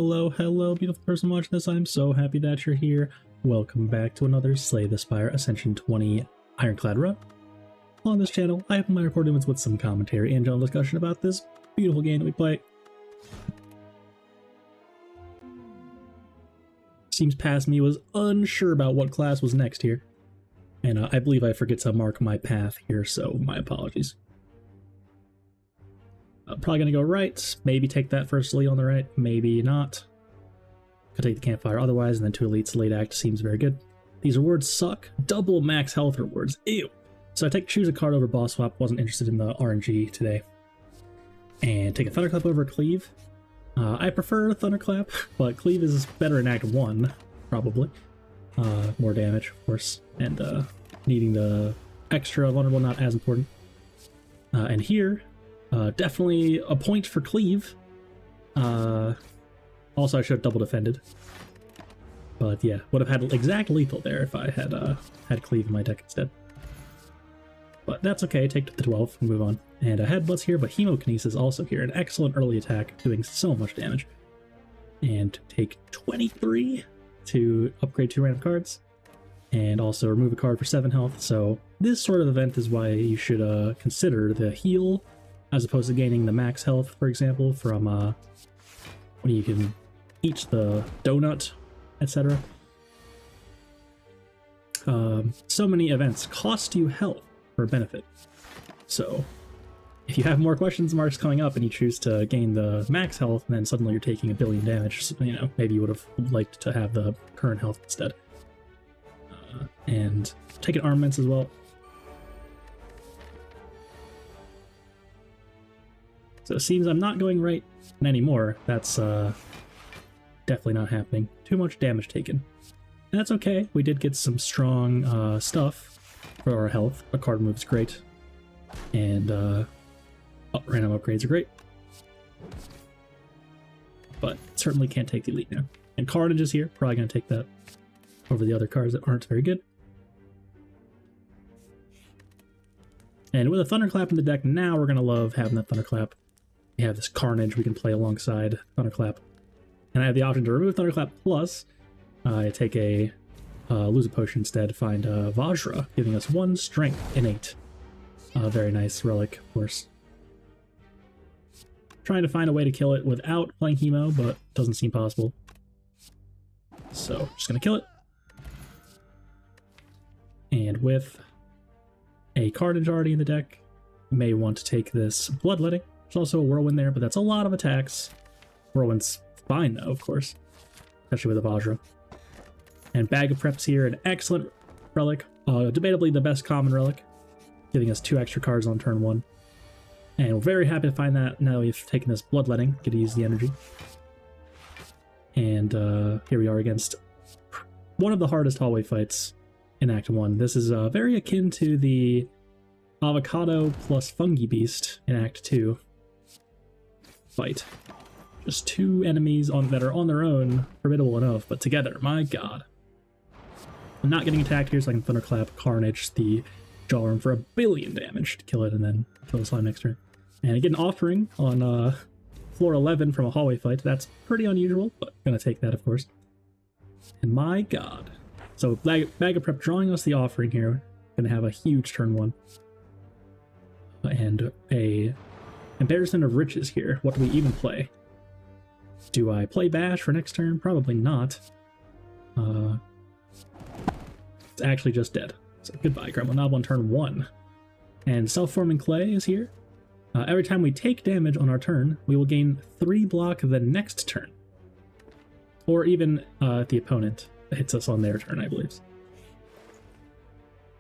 Hello, hello, beautiful person watching this. I'm so happy that you're here. Welcome back to another Slay the Spire Ascension 20 Ironclad run. On this channel, I have my recording with some commentary and general discussion about this beautiful game that we play. Seems past me was unsure about what class was next here. And I believe I forget to mark my path here, so my apologies. Probably gonna go right, maybe take that first elite on the right, maybe not. Could take the campfire otherwise, and then 2 elites late act seems very good. These rewards suck. Double max health rewards, ew. So I choose a card over boss swap, wasn't interested in the RNG today. And take a Thunderclap over Cleave. I prefer Thunderclap, but Cleave is better in Act 1, probably. More damage, of course, and needing the extra vulnerable not as important. And here, definitely a point for Cleave. Also, I should have double defended. But yeah, would have had exact lethal there if I had had Cleave in my deck instead. But that's okay, take the 12 and move on. And I had Headbutts here, but Hemokinesis also here. An excellent early attack, doing so much damage. And take 23 to upgrade 2 random cards. And also remove a card for 7 health. So this sort of event is why you should consider the heal, as opposed to gaining the max health, for example, from when you can eat the donut, etc. So many events cost you health for benefit. So if you have more questions marks coming up and you choose to gain the max health, and then suddenly you're taking 1 billion damage, so, you know, maybe you would have liked to have the current health instead. And take an armaments as well. So it seems I'm not going right anymore. That's definitely not happening. Too much damage taken. And that's okay. We did get some strong stuff for our health. A card move's great. And random upgrades are great. But certainly can't take the elite now. And Carnage is here. Probably going to take that over the other cards that aren't very good. And with a Thunderclap in the deck, now we're going to love having that Thunderclap. We have this Carnage we can play alongside Thunderclap. And I have the option to remove Thunderclap, plus I take a lose a potion instead, find Vajra, giving us 1 strength innate. Very nice relic, of course. Trying to find a way to kill it without playing Hemo, but doesn't seem possible. So, just gonna kill it. And with a Carnage already in the deck, you may want to take this Bloodletting. There's also a Whirlwind there, but that's a lot of attacks. Whirlwind's fine though, of course, especially with a Vajra. And Bag of Preps here, an excellent relic, debatably the best common relic, giving us 2 extra cards on turn 1. And we're very happy to find that now that we've taken this Bloodletting, get to use the energy. And here we are against one of the hardest hallway fights in Act 1. This is very akin to the Avocado plus Fungi Beast in Act 2 fight. Just 2 enemies that are on their own, formidable enough, but together, my god. I'm not getting attacked here, so I can Thunderclap, Carnage, the Jawworm for 1 billion damage to kill it and then kill the slime next turn. And I get an Offering on floor 11 from a hallway fight. That's pretty unusual, but I'm gonna take that, of course. And my god. So Bag of Prep drawing us the Offering here. Gonna have a huge turn 1. And a Embarrassment of Riches here. What do we even play? Do I play Bash for next turn? Probably not. It's actually just dead. So goodbye, Gremlin Knob on turn 1. And Self-Forming Clay is here. Every time we take damage on our turn, we will gain 3 block the next turn. Or even if the opponent hits us on their turn, I believe.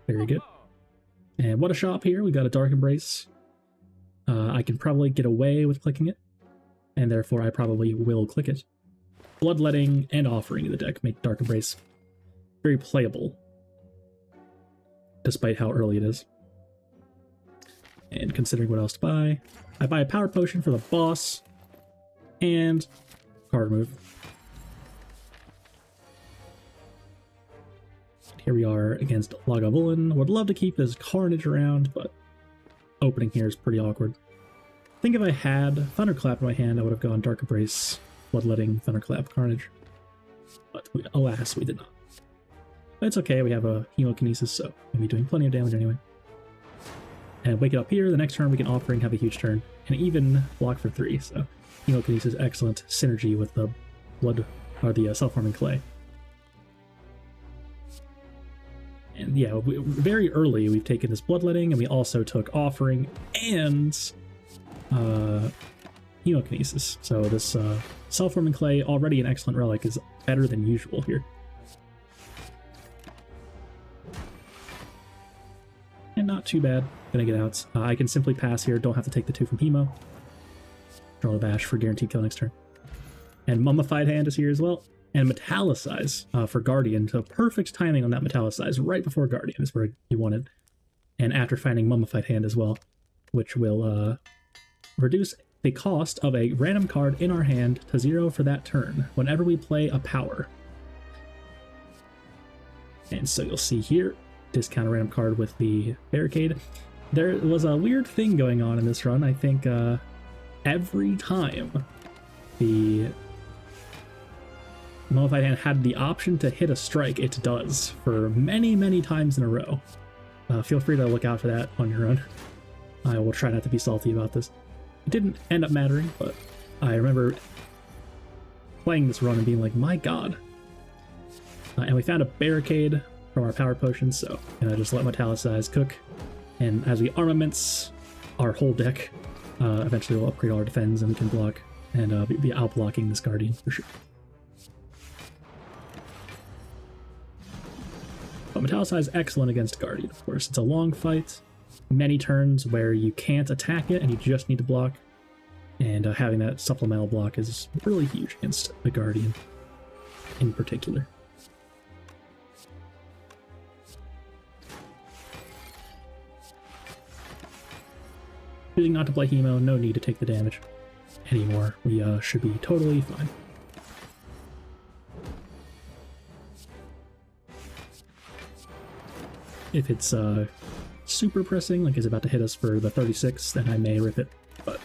Very good. And what a shop here. We got a Dark Embrace. I can probably get away with clicking it, and therefore I probably will click it. Bloodletting and Offering in the deck make Dark Embrace very playable, despite how early it is. And considering what else to buy, I buy a Power Potion for the boss, and card move. Here we are against Lagavulin. Would love to keep this Carnage around, but opening here is pretty awkward. I think if I had Thunderclap in my hand, I would have gone Dark Embrace Bloodletting, Thunderclap, Carnage. But alas, we did not. But it's okay, we have a Hemokinesis, so we'll be doing plenty of damage anyway. And wake it up here, the next turn we can Offering, have a huge turn, and even block for 3, so Hemokinesis, excellent synergy with the blood, or the self-forming clay. And yeah, very early we've taken this Bloodletting, and we also took Offering and Hemokinesis. So this self-forming clay, already an excellent relic, is better than usual here. And not too bad. Gonna get out. I can simply pass here, don't have to take the 2 from Hemo. Draw a bash for guaranteed kill next turn. And Mummified Hand is here as well. And Metallicize for Guardian. So perfect timing on that Metallicize. Right before Guardian is where you want it. And after finding Mummified Hand as well, which will reduce the cost of a random card in our hand to 0 for that turn whenever we play a power. And so you'll see here, discount a random card with the Barricade. There was a weird thing going on in this run. I think every time the Mummified Hand had the option to hit a strike, it does for many, many times in a row. Feel free to look out for that on your own. I will try not to be salty about this. It didn't end up mattering, but I remember playing this run and being like, my god. And we found a Barricade from our power potions, so just let Metallicize cook. And as we armaments our whole deck, eventually we'll upgrade all our defense and we can block and be outblocking this Guardian for sure. But Metallicize excellent against Guardian, of course. It's a long fight, many turns where you can't attack it and you just need to block. And having that supplemental block is really huge against the Guardian in particular. Choosing not to play Hemo, no need to take the damage anymore. We should be totally fine. If it's super pressing, like it's about to hit us for the 36, then I may rip it, but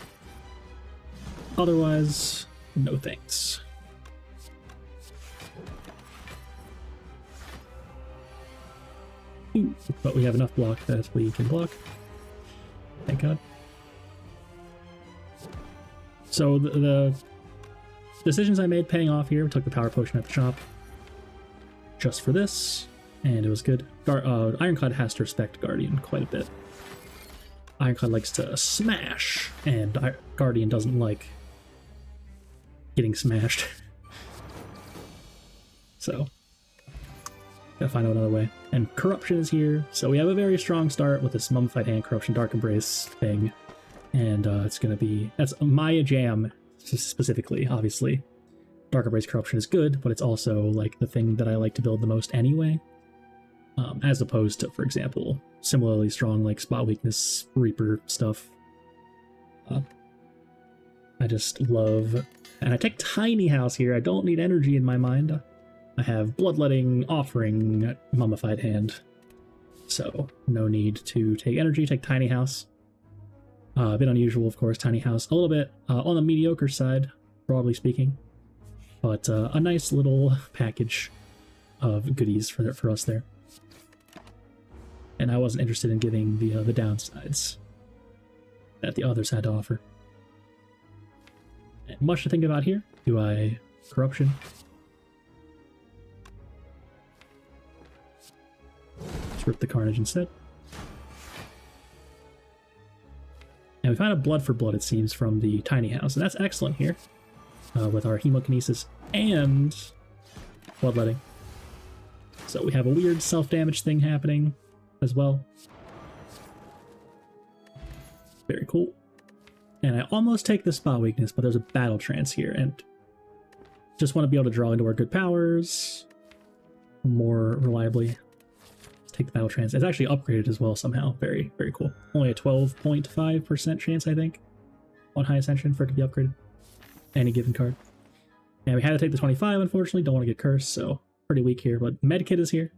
otherwise, no thanks. Ooh, but we have enough block that we can block. Thank God. So the decisions I made paying off here. We took the power potion at the shop just for this, and it was good. Ironclad has to respect Guardian quite a bit. Ironclad likes to smash, and Guardian doesn't like getting smashed. So, gotta find out another way. And Corruption is here, so we have a very strong start with this Mummified Hand, Corruption, Dark Embrace thing. And it's gonna be, that's my jam specifically, obviously. Dark Embrace Corruption is good, but it's also like the thing that I like to build the most anyway. As opposed to, for example, similarly strong like Spot Weakness, Reaper stuff. I just love, and I take Tiny House here. I don't need energy in my mind. I have Bloodletting, Offering, Mummified Hand. So no need to take energy, take Tiny House. A bit unusual, of course, Tiny House. A little bit on the mediocre side, broadly speaking. But a nice little package of goodies for us there. And I wasn't interested in giving the downsides that the others had to offer. And much to think about here. Do I Corruption? Let's rip the Carnage instead. And we found a Blood for Blood, it seems, from the Tiny House. And that's excellent here. With our Hemokinesis and Bloodletting. So we have a weird self-damage thing happening as well. Very cool. And I almost take the Spot Weakness, but there's a Battle Trance here, and just want to be able to draw into our good powers more reliably. Let's take the Battle Trance. It's actually upgraded as well somehow. Very, very cool. Only a 12.5% chance, I think, on High Ascension for it to be upgraded. Any given card. And we had to take the 25, unfortunately. Don't want to get cursed, so pretty weak here. But Medkit is here.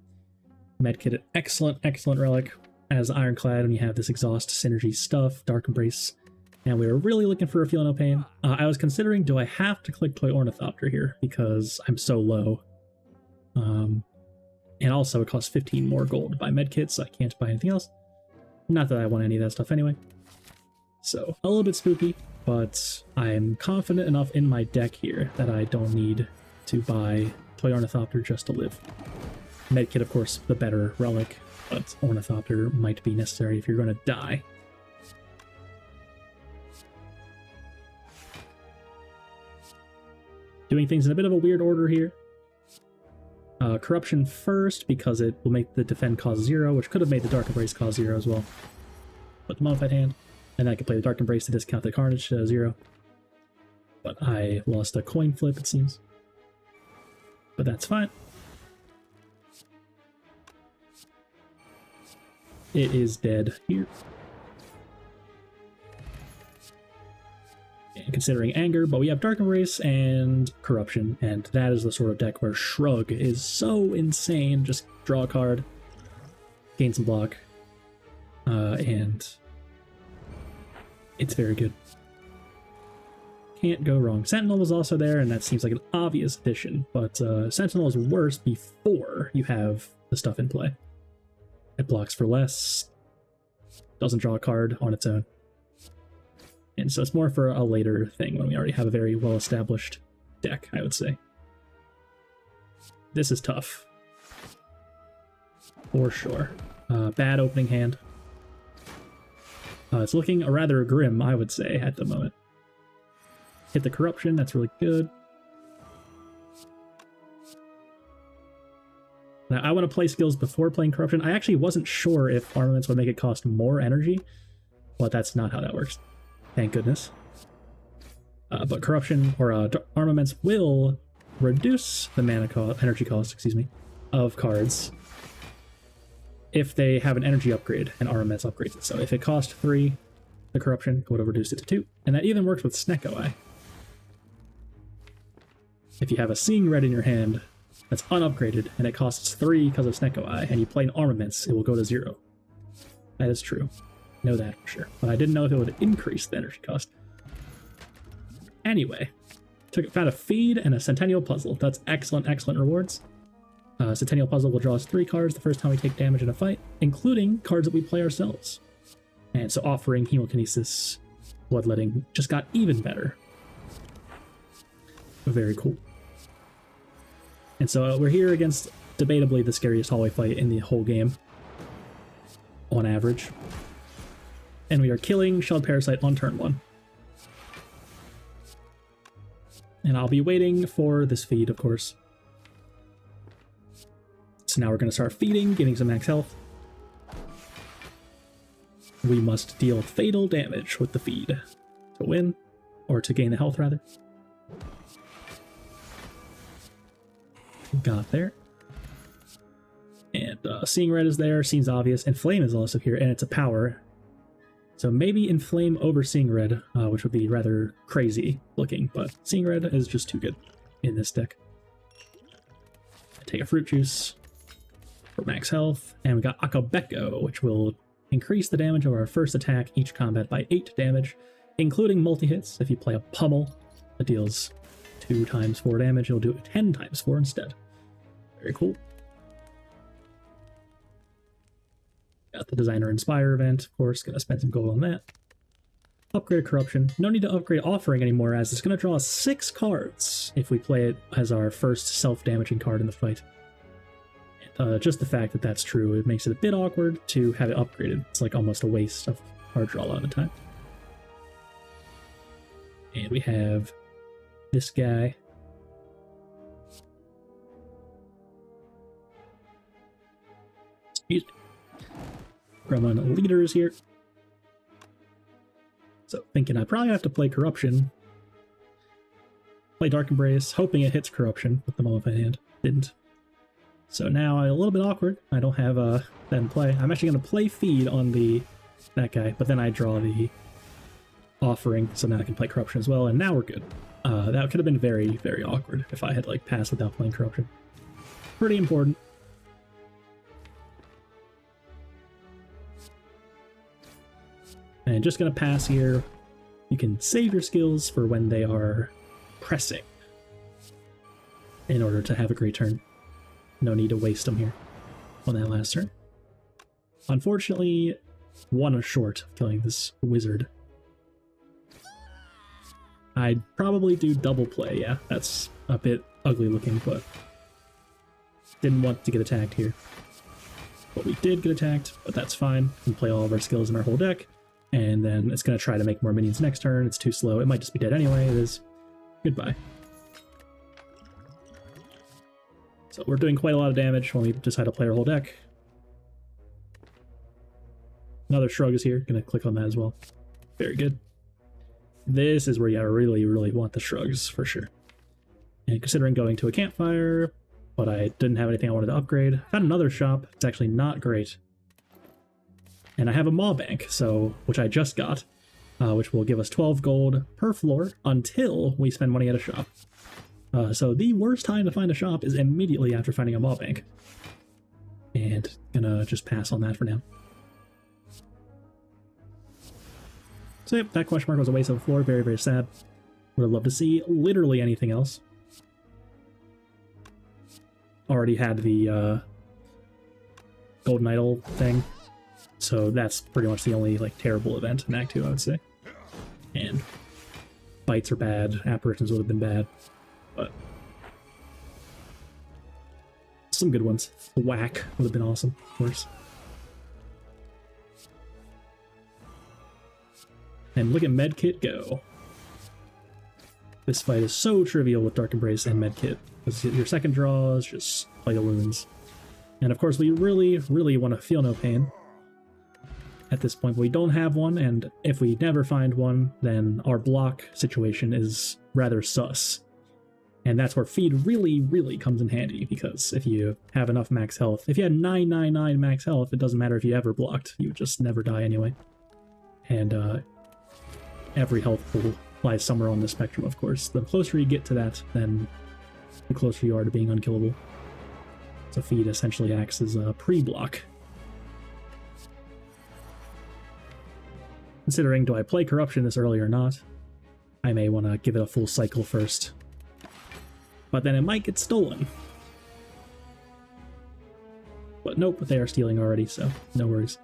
Medkit, excellent, excellent relic as Ironclad when you have this exhaust synergy stuff. Dark Embrace and we were really looking for a Feel No Pain. I was considering, do I have to click Toy Ornithopter here because I'm so low? And also it costs 15 more gold to buy medkits, so I can't buy anything else. Not that I want any of that stuff anyway. So, a little bit spooky, but I'm confident enough in my deck here that I don't need to buy Toy Ornithopter just to live. Medkit, of course, the better relic, but Ornithopter might be necessary if you're going to die. Doing things in a bit of a weird order here. Corruption first, because it will make the defend cost 0, which could have made the Dark Embrace cost 0 as well. Put the Modified Hand, and then I can play the Dark Embrace to discount the Carnage to 0. But I lost a coin flip, it seems. But that's fine. It is dead here. And considering anger, but we have Dark Embrace and Corruption, and that is the sort of deck where Shrug is so insane. Just draw a card, gain some block, and it's very good. Can't go wrong. Sentinel was also there, and that seems like an obvious addition, but Sentinel is worse before you have the stuff in play. It blocks for less, doesn't draw a card on its own. And so it's more for a later thing when we already have a very well-established deck, I would say. This is tough. For sure. Bad opening hand. It's looking rather grim, I would say, at the moment. Hit the Corruption, that's really good. Now, I want to play skills before playing Corruption. I actually wasn't sure if Armaments would make it cost more energy, but that's not how that works. Thank goodness. But Corruption, or Armaments, will reduce the energy cost, excuse me, of cards if they have an energy upgrade and Armaments upgrades it. So if it cost 3, the Corruption would have reduced it to 2. And that even works with Snecko Eye. If you have a Seeing Red in your hand that's unupgraded and it costs 3 because of Snecko Eye, and you play an Armaments, it will go to 0. That is true. Know that for sure. But I didn't know if it would increase the energy cost. Anyway, found a Feed and a Centennial Puzzle. That's excellent, excellent rewards. Centennial Puzzle will draw us 3 cards the first time we take damage in a fight, including cards that we play ourselves. And so offering Hemokinesis, Bloodletting just got even better. Very cool. And so we're here against debatably the scariest hallway fight in the whole game, on average. And we are killing Shelled Parasite on turn 1. And I'll be waiting for this feed, of course. So now we're going to start feeding, getting some max health. We must deal fatal damage with the feed to win, or to gain the health, rather. Got there. And Seeing Red is there, seems obvious. Inflame is also here, and it's a power. So maybe Inflame over Seeing Red, which would be rather crazy looking, but Seeing Red is just too good in this deck. Take a Fruit Juice for max health, and we got Akabeko, which will increase the damage of our first attack each combat by 8 damage, including multi-hits. If you play a Pummel that deals 2 times 4 damage, it'll do it 10 times 4 instead. Very cool. Got the Designer Inspire event, of course, gonna spend some gold on that. Upgrade Corruption. No need to upgrade Offering anymore, as it's gonna draw 6 cards if we play it as our first self-damaging card in the fight. Just the fact that that's true, it makes it a bit awkward to have it upgraded. It's like almost a waste of card draw a lot of the time. And we have this guy. Excuse me. Gremlin Leaders here. So thinking I probably have to play Corruption. Play Dark Embrace, hoping it hits Corruption with the Mummified Hand. Didn't. So now a little bit awkward. I don't have that in play. I'm actually going to play Feed on that guy, but then I draw the Offering, so now I can play Corruption as well, and now we're good. That could have been very, very awkward if I had passed without playing Corruption. Pretty important. And just gonna pass here You can save your skills for when they are pressing in order to have a great turn. No need to waste them here on that last turn. Unfortunately, one short of killing this wizard. I'd probably do double play, yeah. That's a bit ugly looking, but didn't want to get attacked here. But we did get attacked, but that's fine. We can play all of our skills in our whole deck, and then it's going to try to make more minions next turn. It's too slow. It might just be dead anyway. It is. Goodbye. So we're doing quite a lot of damage when we decide to play our whole deck. Another shrug is here. Gonna click on that as well. Very good. This is where you really want the shrugs, for sure. And considering going to a campfire, but I didn't have anything I wanted to upgrade. I found another shop. It's actually not great. And I have a maw bank, so which I just got, which will give us 12 gold per floor until we spend money at a shop. So the worst time to find a shop is immediately after finding a maw bank. And gonna just pass on that for now. So yep, that question mark was a waste of a floor. Very, very sad. Would have loved to see literally anything else. Already had the Golden Idol thing. So that's pretty much the only like terrible event in Act 2, I would say. And bites are bad, apparitions would have been bad, but some good ones. Whack would have been awesome, of course. And look at Medkit go. This fight is so trivial with Dark Embrace and Medkit, because your second draw is just play the wounds. And of course we really want to feel no pain. At this point, we don't have one, and if we never find one, then our block situation is rather sus. And that's where feed really comes in handy, because if you have enough max health, if you had 999 max health, it doesn't matter if you ever blocked, you would just never die anyway. And every health pool lies somewhere on the spectrum, of course. The closer you get to that, then the closer you are to being unkillable. So feed essentially acts as a pre-block. Considering, do I play Corruption this early or not? I may want to give it a full cycle first. But then it might get stolen. But nope, they are stealing already, so no worries.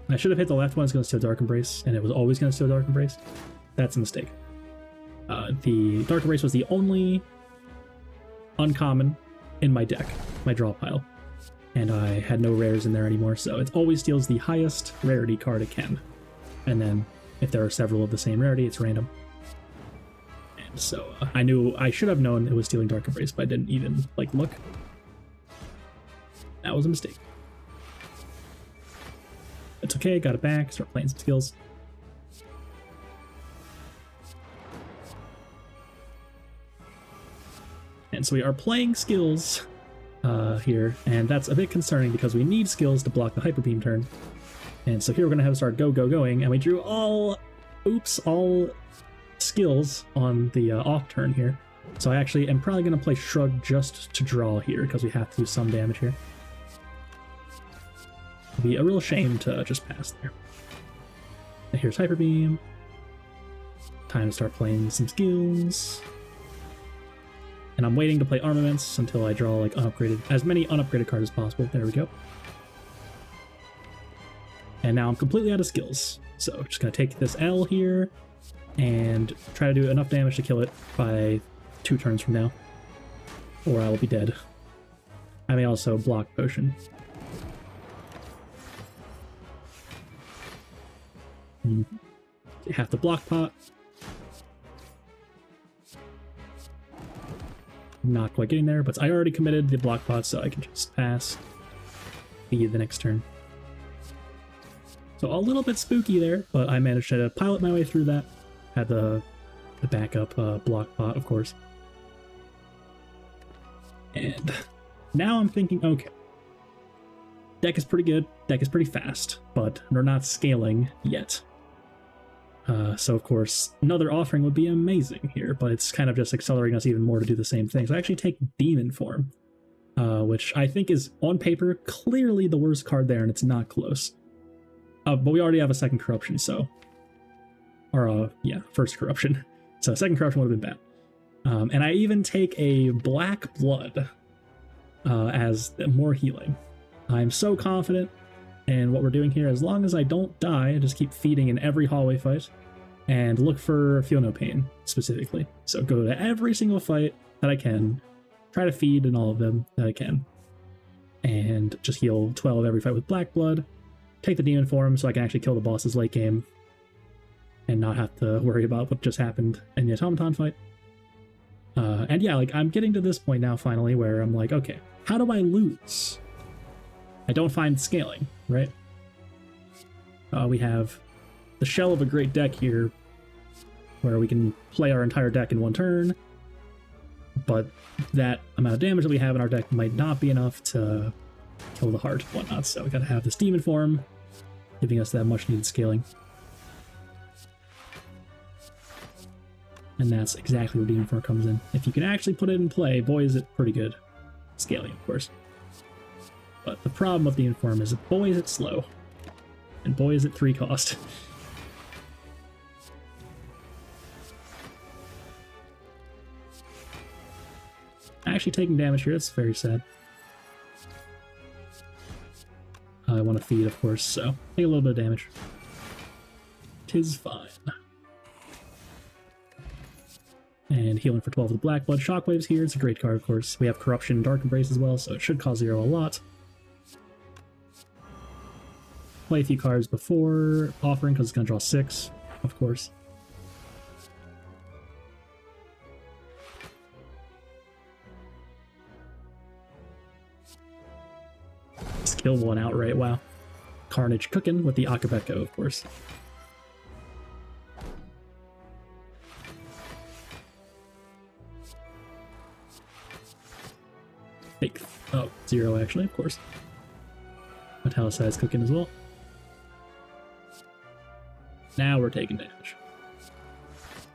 I should have hit the left one, it's going to steal Dark Embrace, and it was always going to steal Dark Embrace. That's a mistake. The Dark Embrace was the only uncommon in my deck, my draw pile. And I had no rares in there anymore, so it always steals the highest rarity card it can. And then, if there are several of the same rarity, it's random. And so, I should have known it was stealing Dark Embrace, but I didn't even, look. That was a mistake. It's okay, got it back, start playing some skills. And so we are playing skills here, and that's a bit concerning because we need skills to block the Hyper Beam turn. And so here we're going to have to start going, and we drew all skills on the off turn here. So I actually am probably going to play Shrug just to draw here because we have to do some damage here. It'd be a real shame to just pass there. And here's Hyper Beam. Time to start playing some skills. And I'm waiting to play Armaments until I draw as many unupgraded cards as possible. There we go. And now I'm completely out of skills. So I'm just going to take this L here and try to do enough damage to kill it by 2 turns from now. Or I will be dead. I may also block Potion. Have to block pot. Not quite getting there, but I already committed the block pot, so I can just pass. Feed the next turn. So a little bit spooky there, but I managed to pilot my way through that. Had the backup block pot, of course. And now I'm thinking, okay. Deck is pretty good, deck is pretty fast, but we're not scaling yet. So of course, another offering would be amazing here, but it's kind of just accelerating us even more to do the same thing. So I actually take Demon Form, which I think is, on paper, clearly the worst card there, and it's not close. But we already have a second corruption, so... Or, yeah, first corruption. So second corruption would have been bad. And I even take a black blood as more healing. I'm so confident in what we're doing here. As long as I don't die, I just keep feeding in every hallway fight. And look for Feel No Pain, specifically. So go to every single fight that I can. Try to feed in all of them that I can. And just heal 12 every fight with black blood. Take the demon form so I can actually kill the bosses late game. And not have to worry about what just happened in the automaton fight. And yeah, like, I'm getting to this point now, finally, where I'm like, okay, how do I lose? I don't find scaling, right? We have the shell of a great deck here, where we can play our entire deck in one turn, but that amount of damage that we have in our deck might not be enough to kill the heart and whatnot, so we gotta have this demon form, giving us that much needed scaling. And that's exactly where demon form comes in. If you can actually put it in play, boy is it pretty good. Scaling, of course. But the problem with demon form is that boy is it slow. And boy is it 3 cost. Actually taking damage here, that's very sad. I want to feed, of course, so take a little bit of damage. 'Tis fine. And healing for 12 with the black blood. Shockwaves here, it's a great card, of course. We have Corruption and Dark Embrace as well, so it should cause 0 a lot. Play a few cards before offering, because it's going to draw 6, of course. Skill 1 outright, wow. Carnage cooking with the Akabeko, of course. Take 0 actually, of course. Metallicized cooking as well. Now we're taking damage.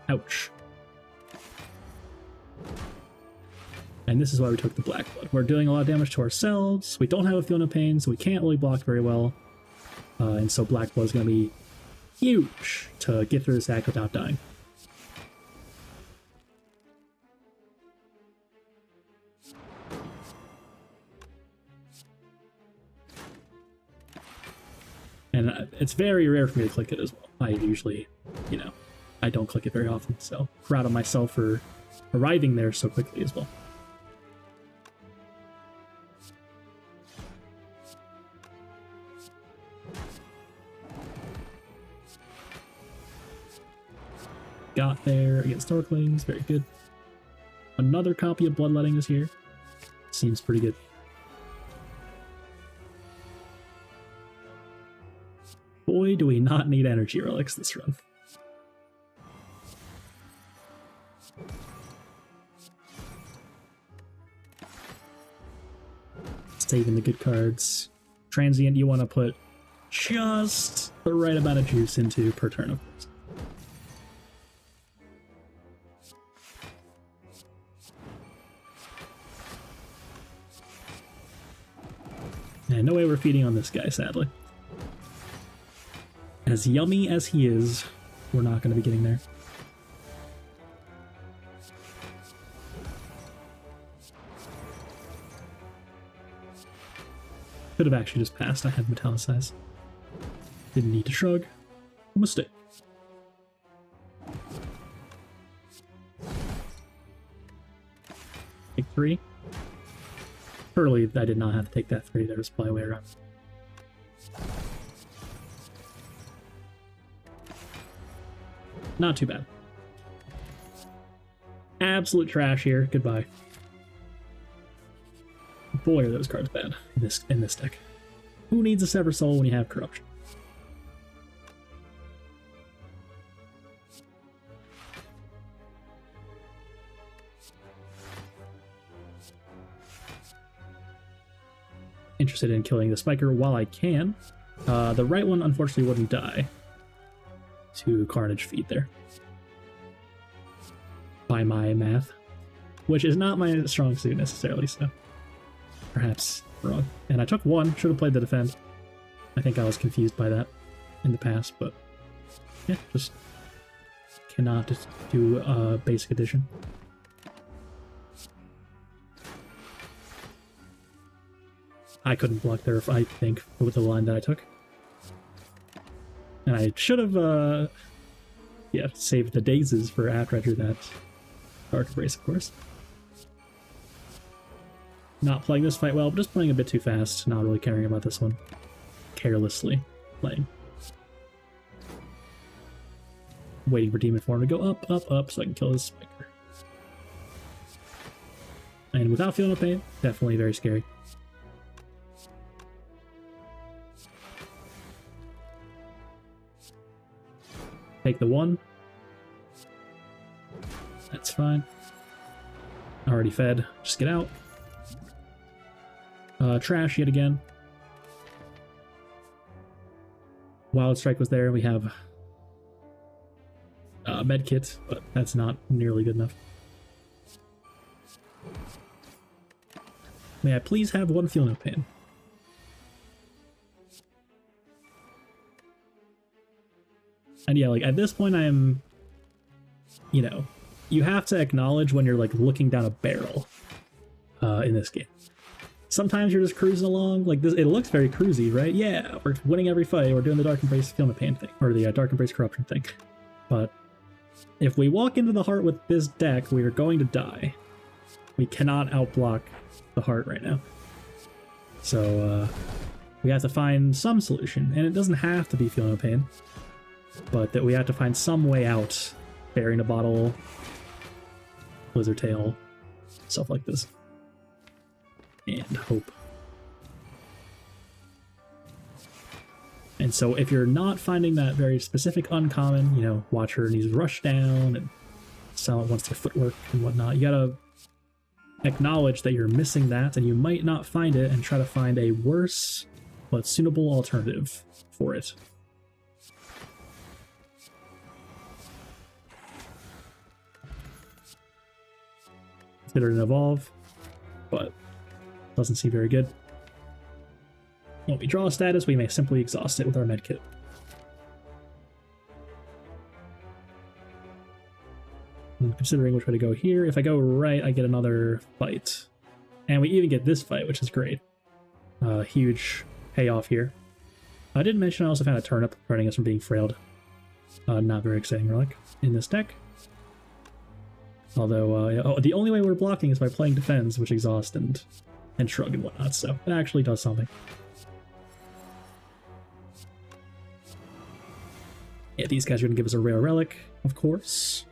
Ouch. And this is why we took the black blood. We're doing a lot of damage to ourselves. We don't have a Feel No Pain, so we can't really block very well. And so black blood is going to be huge to get through this act without dying. And it's very rare for me to click it as well. I usually, you know, I don't click it very often, so proud of myself for arriving there so quickly as well. Got there against Darklings, very good. Another copy of Bloodletting is here. Seems pretty good. Boy, do we not need energy relics this run. Saving the good cards. Transient you want to put just the right amount of juice into per turn, of course. And no way we're feeding on this guy, sadly. As yummy as he is, we're not going to be getting there. Could have actually just passed. I had Metallicize. Didn't need to shrug. Mistake. Take 3. Surely I did not have to take that 3. There was probably a way around. Not too bad. Absolute trash here. Goodbye. Boy, are those cards bad in this deck. Who needs a Sever Soul when you have Corruption? Interested in killing the Spiker while I can. The right one unfortunately wouldn't die to Carnage feed there. By my math. Which is not my strong suit necessarily, so perhaps wrong. And I took 1, should have played the defend. I think I was confused by that. in the past, but yeah, just cannot just do a basic edition. I couldn't block there, I think, with the line that I took. And I should have, yeah, saved the dazes for after I drew that Dark Embrace, of course. Not playing this fight well, but just playing a bit too fast, not really caring about this one. Carelessly playing. Waiting for Demon Form to go up, up, up, so I can kill this Spiker. And without feeling no pain, definitely very scary. Take the 1. That's fine. Already fed. Just get out. Trash yet again. Wild Strike was there. We have Medkit, but that's not nearly good enough. May I please have 1 Feel No Pain? And yeah, like, at this point I am, you know, you have to acknowledge when you're, like, looking down a barrel in this game. Sometimes you're just cruising along, like, this. It looks very cruisy, right? Yeah, we're winning every fight, we're doing the Dark Embrace Feel No Pain thing, or the Dark Embrace Corruption thing. But if we walk into the heart with this deck, we are going to die. We cannot outblock the heart right now. So, we have to find some solution, and it doesn't have to be Feel No Pain. But that we have to find some way out, burying a bottle, Blizzard Tail, stuff like this. And hope. And so if you're not finding that very specific uncommon, you know, Watcher needs Rush Down, and Silent wants their footwork and whatnot, you gotta acknowledge that you're missing that, and you might not find it, and try to find a worse but suitable alternative for it. Consider an evolve, but doesn't seem very good. When we draw a status, we may simply exhaust it with our medkit. And considering which way to go here, if I go right, I get another fight. And we even get this fight, which is great. Huge payoff here. I didn't mention I also found a turnip preventing us from being frailed. Not very exciting relic in this deck. Although, the only way we're blocking is by playing defense, which exhaust and shrug and whatnot, so it actually does something. Yeah, these guys are going to give us a rare relic, of course.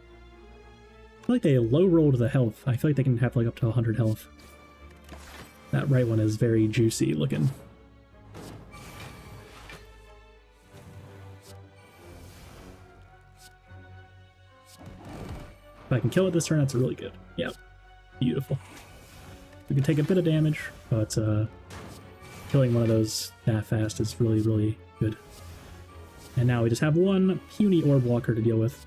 I feel like they low-rolled the health. I feel like they can have like up to 100 health. That right one is very juicy looking. If I can kill it this turn, that's really good. Yep. Beautiful. We can take a bit of damage, but killing one of those that fast is really, really good. And now we just have 1 puny orb walker to deal with.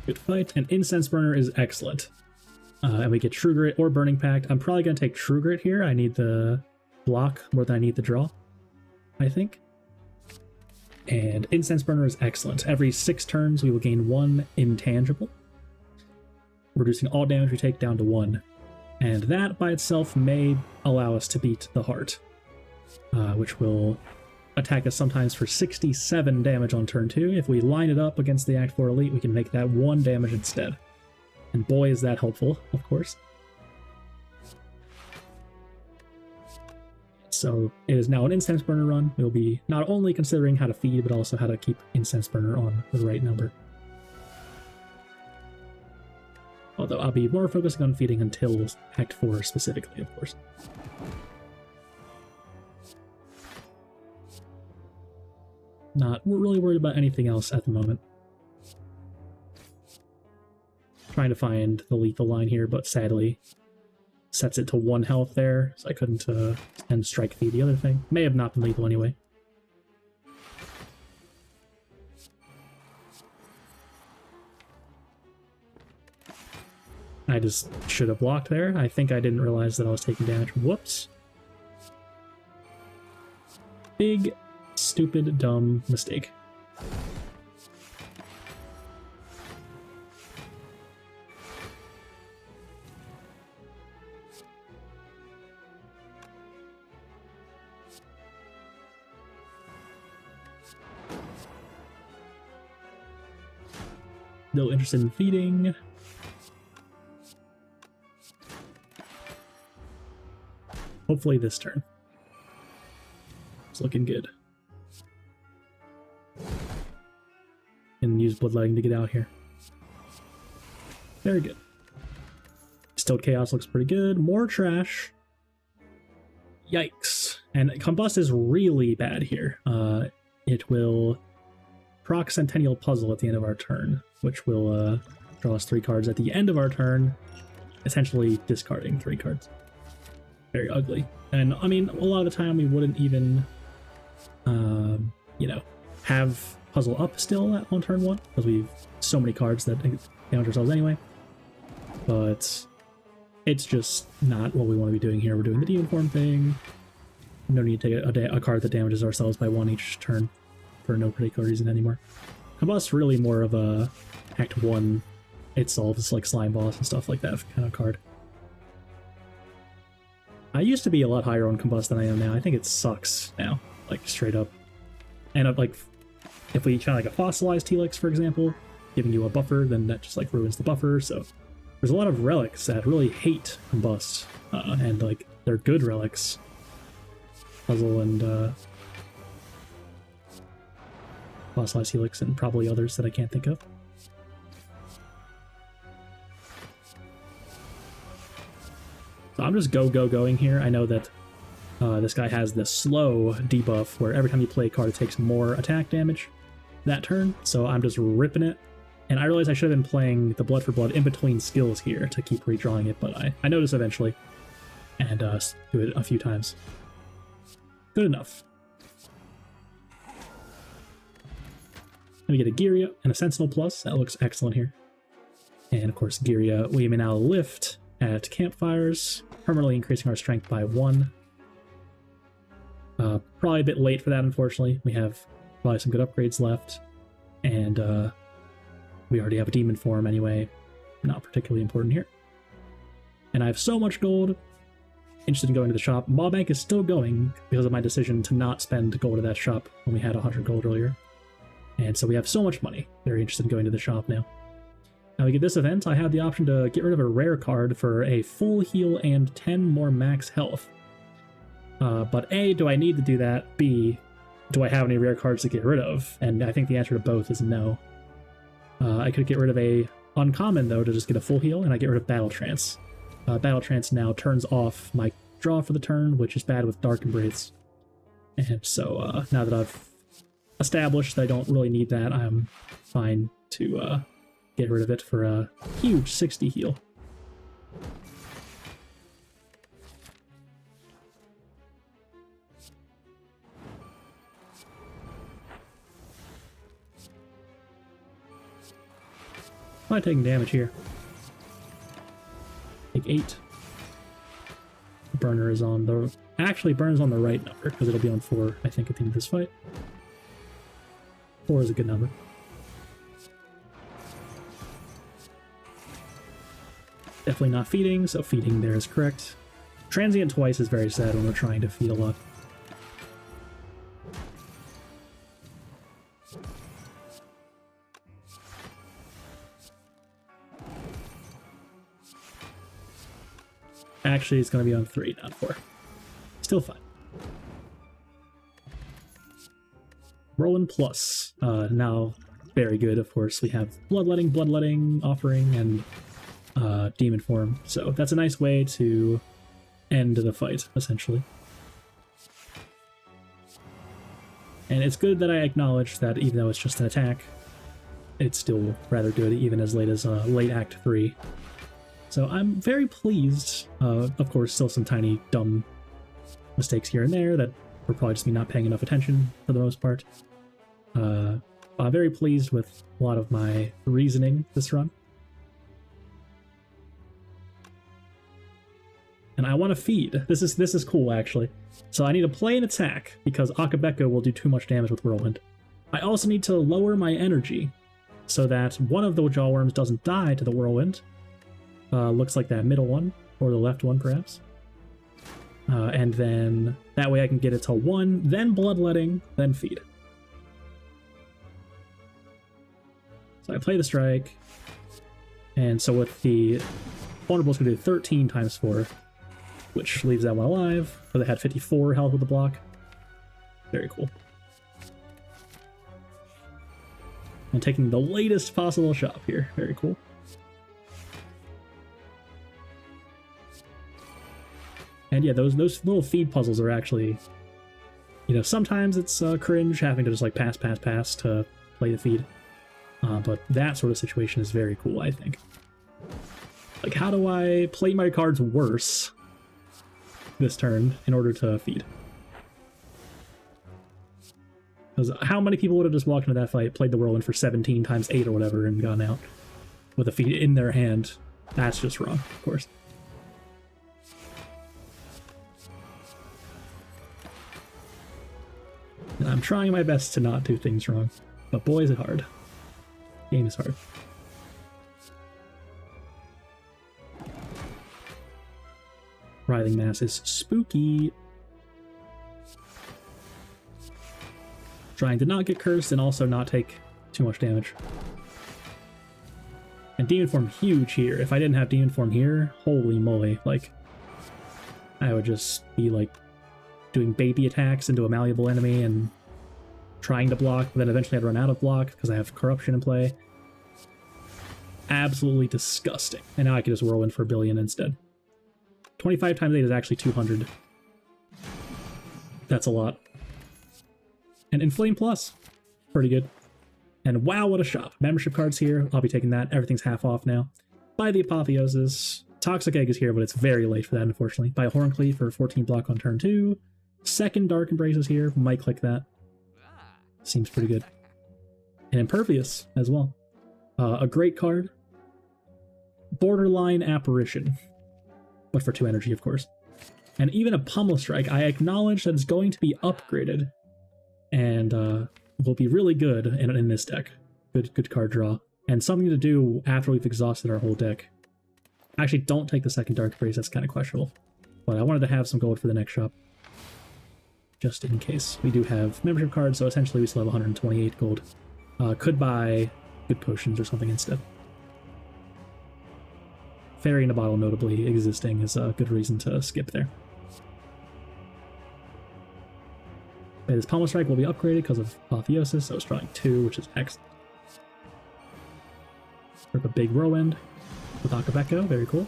Good fight. And Incense Burner is excellent. And we get True Grit or Burning Pact. I'm probably going to take True Grit here. I need the block more than I need the draw, I think. And Incense Burner is excellent. Every 6 turns, we will gain 1 intangible, reducing all damage we take down to 1. And that by itself may allow us to beat the heart, which will attack us sometimes for 67 damage on turn 2. If we line it up against the Act 4 Elite, we can make that 1 damage instead. And boy, is that helpful, of course. So it is now an Incense Burner run. We'll be not only considering how to feed, but also how to keep Incense Burner on the right number. Although I'll be more focusing on feeding until Act 4 specifically, of course. Not really worried about anything else at the moment. Trying to find the lethal line here, but sadly sets it to 1 health there, so I couldn't end strike feed the other thing. May have not been lethal anyway. I just should have blocked there. I think I didn't realize that I was taking damage. Whoops. Big, stupid, dumb mistake. No interested in feeding. Hopefully this turn. It's looking good. And use Bloodletting to get out here. Very good. Distilled Chaos looks pretty good. More trash. Yikes. And Combust is really bad here. It will proc Centennial Puzzle at the end of our turn, which will draw us 3 cards at the end of our turn, essentially discarding 3 cards. Very ugly. And I mean, a lot of the time we wouldn't even, you know, have Puzzle up still on turn 1, because we've so many cards that damage ourselves anyway. But it's just not what we want to be doing here. We're doing the Demon Form thing. No need to take a card that damages ourselves by 1 each turn for no particular reason anymore. Combust really more of a Act 1, it solves like Slime Boss and stuff like that kind of card. I used to be a lot higher on Combust than I am now. I think it sucks now, like straight up. And like, if we try like a Fossilized Helix, for example, giving you a buffer, then that just like ruins the buffer. So there's a lot of relics that really hate Combust, and like they're good relics. Puzzle and Fossilized Helix and probably others that I can't think of. So I'm just going here. I know that this guy has the slow debuff where every time you play a card it takes more attack damage that turn, so I'm just ripping it. And I realize I should have been playing the Blood for Blood in between skills here to keep redrawing it, but I noticed eventually, and do it a few times. Good enough. Let me get a Giria and a Sentinel Plus. That looks excellent here. And of course, Giria, we may now lift at campfires, permanently increasing our strength by 1. Probably a bit late for that, unfortunately. We have probably some good upgrades left. And we already have a Demon Form anyway. Not particularly important here. And I have so much gold. Interested in going to the shop. Maw Bank is still going because of my decision to not spend gold at that shop when we had 100 gold earlier. And so we have so much money. Very interested in going to the shop now. Now we get this event, I have the option to get rid of a rare card for a full heal and 10 more max health. But A, do I need to do that? B, do I have any rare cards to get rid of? And I think the answer to both is no. I could get rid of a uncommon, though, to just get a full heal, and I get rid of Battle Trance. Battle Trance now turns off my draw for the turn, which is bad with Dark Embrace. And so now that I've established that I don't really need that, I'm fine to get rid of it for a huge 60 heal. Am I taking damage here? Take 8. The burner is on the... Actually, burner's on the right number, because it'll be on 4, I think, at the end of this fight. 4 is a good number. Definitely not feeding, so feeding there is correct. Transient twice is very sad when we're trying to feed a lot. Actually, it's going to be on 3, not 4. Still fine. Roland Plus. Now, very good, of course. We have Bloodletting, Offering, and Demon Form. So that's a nice way to end the fight, essentially. And it's good that I acknowledge that even though it's just an attack, it's still rather good, even as late as late Act 3. So I'm very pleased. Of course, still some tiny, dumb mistakes here and there that were probably just me not paying enough attention for the most part. I'm very pleased with a lot of my reasoning this run. And I want to feed. This is cool, actually. So I need to play an attack, because Akabeko will do too much damage with Whirlwind. I also need to lower my energy, so that one of the Jawworms doesn't die to the Whirlwind. Looks like that middle one, or the left one, perhaps. And then that way I can get it to 1, then Bloodletting, then feed. So I play the strike, and so with the vulnerable, it's going to do 13 times 4, which leaves that one alive. So they had 54 health with the block. Very cool. And taking the latest possible shop here. Very cool. And yeah, those little feed puzzles are actually, you know, sometimes it's cringe having to just like pass to play the feed. But that sort of situation is very cool, I think. Like, how do I play my cards worse this turn in order to feed? Because how many people would have just walked into that fight, played the Whirlwind for 17 times 8 or whatever, and gone out with a feed in their hand? That's just wrong, of course. And I'm trying my best to not do things wrong, but boy is it hard. Game is hard. Writhing Mass is spooky. Trying to not get cursed and also not take too much damage. And Demon Form huge here. If I didn't have Demon Form here, holy moly, like, I would just be like doing baby attacks into a malleable enemy and trying to block, but then eventually I'd run out of block because I have Corruption in play. Absolutely disgusting. And now I can just Whirlwind for 1 billion instead. 25 times 8 is actually 200. That's a lot. And Inflame Plus. Pretty good. And wow, what a shop. Membership cards here. I'll be taking that. Everything's half off now. Buy the Apotheosis. Toxic Egg is here, but it's very late for that, unfortunately. Buy a Horncleave for 14 block on turn 2. Second Dark Embrace is here. Might click that. Seems pretty good. And Impervious as well. A great card. Borderline Apparition. But for 2 energy, of course. And even a Pummel Strike, I acknowledge that it's going to be upgraded. And will be really good in this deck. Good card draw. And something to do after we've exhausted our whole deck. Actually, don't take the second Dark Embrace, that's kind of questionable. But I wanted to have some gold for the next shop. Just in case. We do have membership cards, so essentially we still have 128 gold. Could buy good potions or something instead. Fairy in a Bottle notably existing is a good reason to skip there. Okay, this Pummel Strike will be upgraded because of Apotheosis, so it's drawing 2, which is excellent. Rip a big Whirlwind with Akabeko, very cool.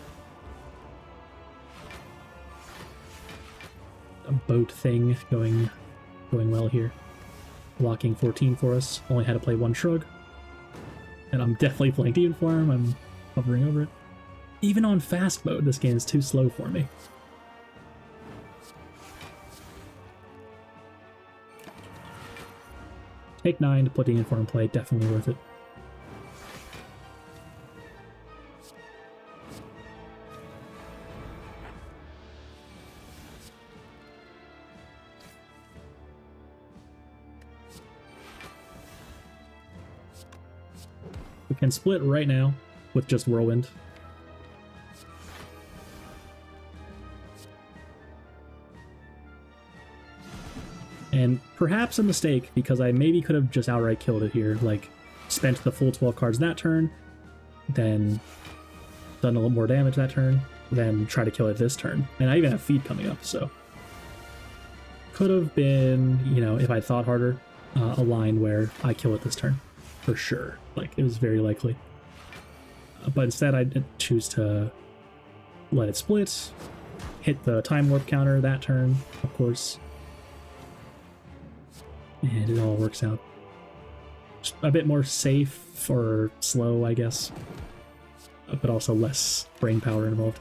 A boat thing going well here. Blocking 14 for us. Only had to play 1 Shrug. And I'm definitely playing Demon Form. I'm hovering over it. Even on fast mode, this game is too slow for me. Take 9 to put Demon Form in play, definitely worth it. We can split right now with just Whirlwind. And perhaps a mistake, because I maybe could have just outright killed it here, like spent the full 12 cards that turn, then done a little more damage that turn, then try to kill it this turn. And I even have feed coming up, so could have been, you know, if I thought harder, a line where I kill it this turn. For sure. Like, it was very likely. But instead I choose to let it split, hit the Time Warp counter that turn, of course. And it all works out. Just a bit more safe or slow, I guess. But also less brain power involved.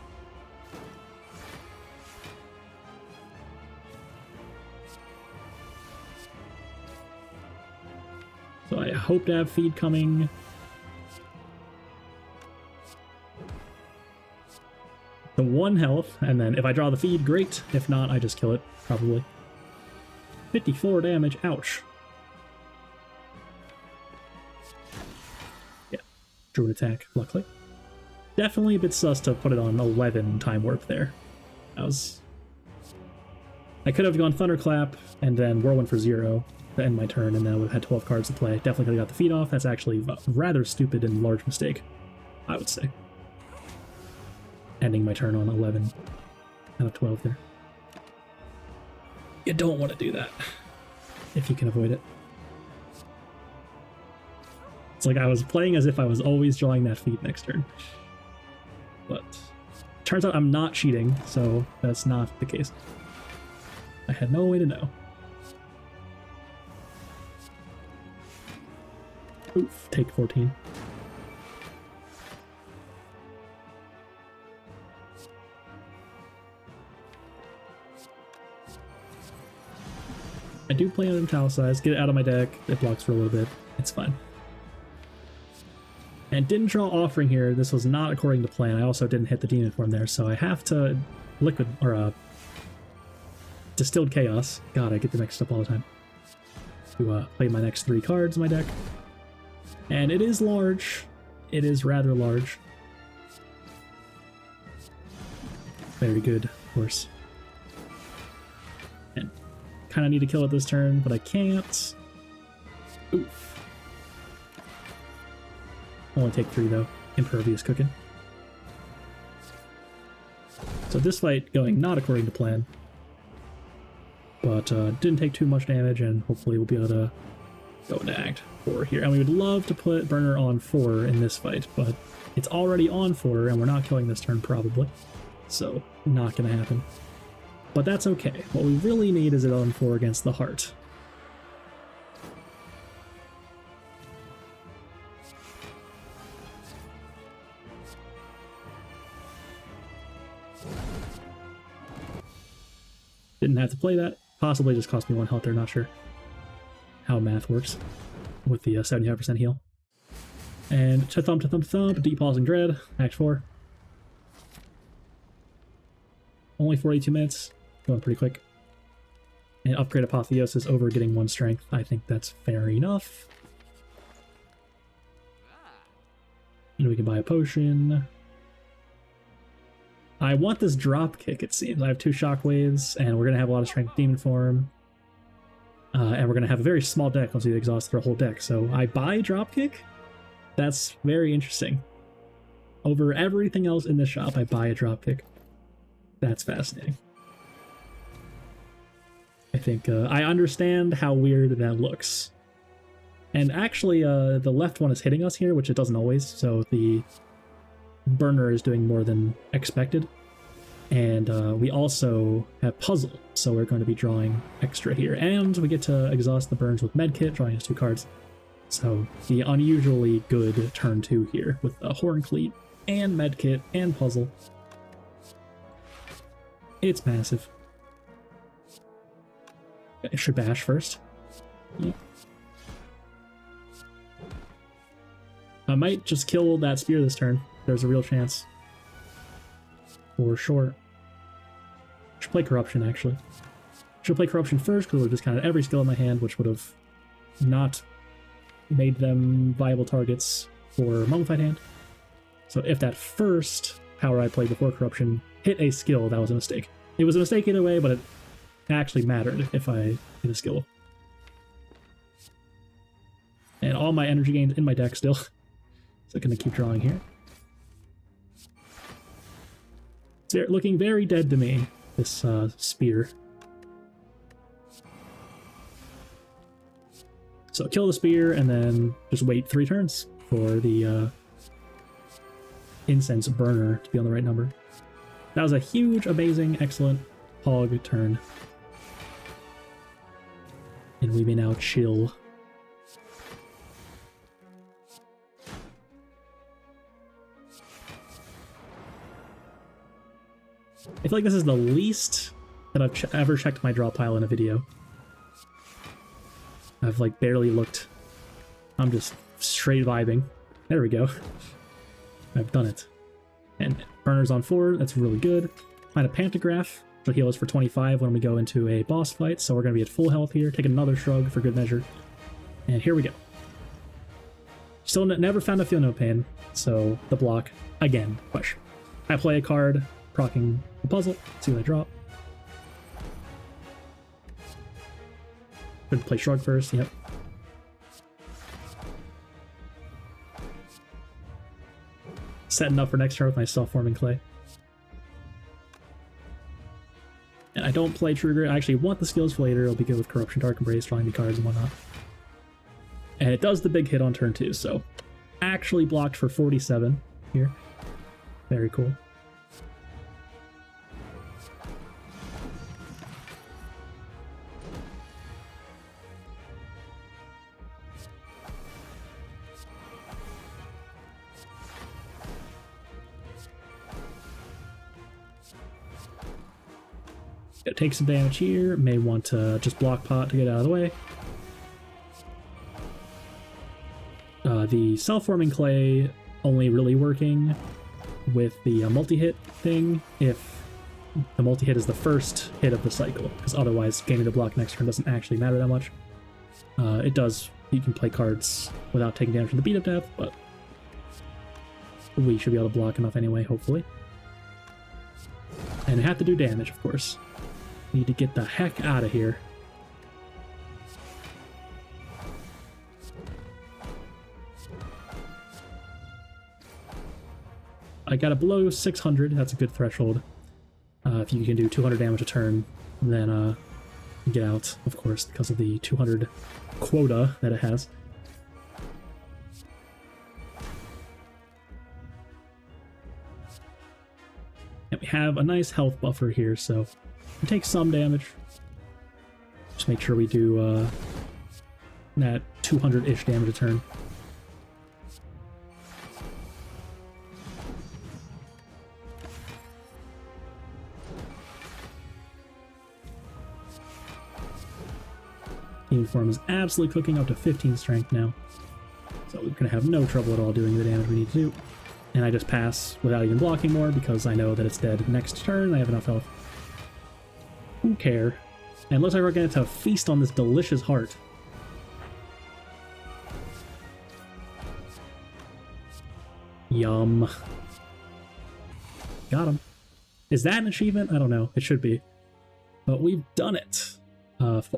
So I hope to have feed coming. The 1 health, and then if I draw the feed, great. If not, I just kill it, probably. 54 damage, ouch. Yeah, drew an attack, luckily. Definitely a bit sus to put it on 11 time warp there. That was... I could have gone Thunderclap and then Whirlwind for 0 to end my turn, and then I would have had 12 cards to play. Definitely could have got the feed off. That's actually a rather stupid and large mistake, I would say. Ending my turn on 11 out of 12 there. You don't want to do that if you can avoid it. It's like I was playing as if I was always drawing that feed next turn. But turns out I'm not cheating, so that's not the case. I had no way to know. Oof, take 14. I do play on Italicized, get it out of my deck, it blocks for a little bit, it's fine. And didn't draw Offering here, this was not according to plan. I also didn't hit the Demon Form there, so I have to Liquid, or Distilled Chaos. God, I get them mixed up all the time. To play my next 3 cards in my deck. And it is large. It is rather large. Very good, of course. And kind of need to kill it this turn, but I can't. Oof. Only take 3 though. Impervious cooking. So this fight going not according to plan. But didn't take too much damage, and hopefully we'll be able to go into Act 4 here. And we would love to put Burner on 4 in this fight, but it's already on 4, and we're not killing this turn probably. So, not gonna happen. But that's okay. What we really need is it on 4 against the Heart. Didn't have to play that. Possibly just cost me 1 health there, not sure how math works with the 75% heal. And to thump, Deep Pausing Dread, Act 4. Only 42 minutes, going pretty quick. And upgrade Apotheosis over getting 1 strength. I think that's fair enough. And we can buy a potion. I want this drop kick, it seems. I have 2 shockwaves, and we're going to have a lot of strength demon form. And we're going to have a very small deck once we exhaust our whole deck. So I buy drop kick? That's very interesting. Over everything else in this shop, I buy a drop kick. That's fascinating. I think I understand how weird that looks. And actually, the left one is hitting us here, which it doesn't always, so the Burner is doing more than expected. And we also have Puzzle, so we're going to be drawing extra here. And we get to exhaust the burns with Medkit, drawing us 2 cards. So the unusually good turn 2 here with a Horn Cleat and Medkit and Puzzle. It's massive. I should bash first. Yep. I might just kill that spear this turn. There's a real chance. For sure. Should play Corruption, actually. Should play Corruption first, because it would have discounted every skill in my hand, which would have not made them viable targets for Mummified Hand. So if that first power I played before Corruption hit a skill, that was a mistake. It was a mistake either way, but it actually mattered if I hit a skill. And all my energy gains in my deck still. So I'm going to keep drawing here. It's looking very dead to me, this spear. So kill the spear and then just wait 3 turns for the Incense Burner to be on the right number. That was a huge, amazing, excellent hog turn. And we may now chill. I feel like this is the least that I've ever checked my draw pile in a video. I've like barely looked. I'm just straight vibing. There we go. I've done it. And Burner's on 4, that's really good. Find a Pantograph, which will heal us for 25 when we go into a boss fight, so we're going to be at full health here. Take another Shrug for good measure. And here we go. Still never found a Feel No Pain, so the block, again, question. I play a card, proccing the puzzle, see what I drop. Could play Shrug first, yep. Setting up for next turn with my Self-Forming Clay. And I don't play Trigger. I actually want the skills for later. It'll be good with Corruption, Dark Embrace, drawing me cards and whatnot. And it does the big hit on turn 2, so actually blocked for 47 here. Very cool. Take some damage here, may want to just block pot to get out of the way. The Self-Forming Clay only really working with the multi-hit thing if the multi-hit is the first hit of the cycle, because otherwise gaining the block next turn doesn't actually matter that much. It does, you can play cards without taking damage from the beat-up death, but we should be able to block enough anyway, hopefully. And have to do damage, of course. Need to get the heck out of here. I got it below 600, that's a good threshold. If you can do 200 damage a turn, then get out, of course, because of the 200 quota that it has. And we have a nice health buffer here, so we take some damage. Just make sure we do that 200-ish damage a turn. Uniform is absolutely cooking up to 15 strength now. So we're going to have no trouble at all doing the damage we need to do. And I just pass without even blocking more because I know that it's dead next turn. I have enough health. Who care? And it looks like we're going to feast on this delicious heart. Yum. Got him. Is that an achievement? I don't know. It should be. But we've done it.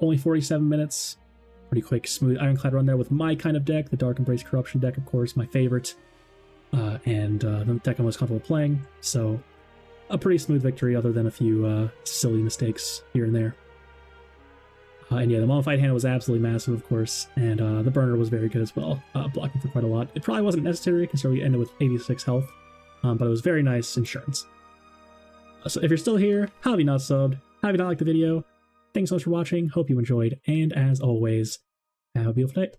Only 47 minutes. Pretty quick, smooth Ironclad run there with my kind of deck. The Dark Embrace Corruption deck, of course, my favorite. And the deck I'm most comfortable playing. So, a pretty smooth victory other than a few silly mistakes here and there. And yeah, the Mummified Hand was absolutely massive, of course. And the Burner was very good as well, blocking for quite a lot. It probably wasn't necessary considering we ended with 86 health. But it was very nice insurance. So if you're still here, how have you not subbed? How have you not liked the video? Thanks so much for watching, hope you enjoyed, and as always, have a beautiful day.